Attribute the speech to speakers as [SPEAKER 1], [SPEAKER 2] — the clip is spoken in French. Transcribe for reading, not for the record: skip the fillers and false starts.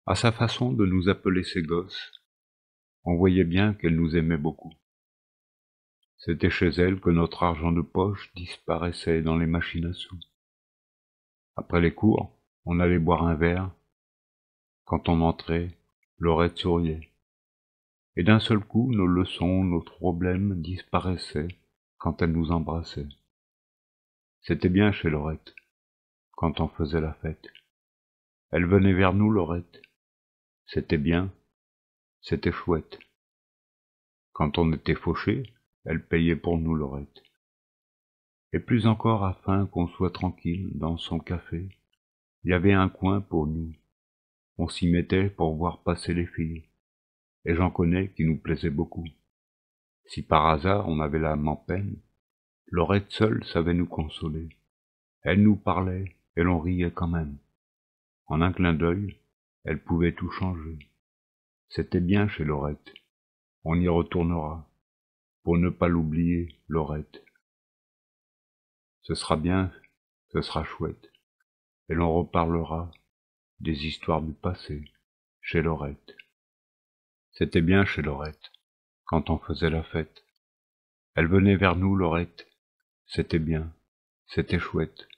[SPEAKER 1] À sa façon de nous appeler ses gosses, on voyait bien qu'elle nous aimait beaucoup. C'était chez elle que notre argent de poche disparaissait dans les machines à sous. Après les cours, on allait boire un verre. Quand on entrait, Laurette souriait. Et d'un seul coup, nos leçons, nos problèmes disparaissaient quand elle nous embrassait. C'était bien chez Laurette, quand on faisait la fête. Elle venait vers nous, Laurette. C'était bien, c'était chouette. Quand on était fauchés, elle payait pour nous, Laurette. Et plus encore afin qu'on soit tranquille dans son café, il y avait un coin pour nous. On s'y mettait pour voir passer les filles. Et j'en connais qui nous plaisaient beaucoup. Si par hasard on avait l'âme en peine, Laurette seule savait nous consoler. Elle nous parlait, et l'on riait quand même. En un clin d'œil, elle pouvait tout changer. C'était bien chez Laurette. On y retournera, pour ne pas l'oublier, Laurette. Ce sera bien, ce sera chouette, et l'on reparlera des histoires du passé, chez Laurette. C'était bien chez Laurette, quand on faisait la fête. Elle venait vers nous, Laurette. C'était bien, c'était chouette.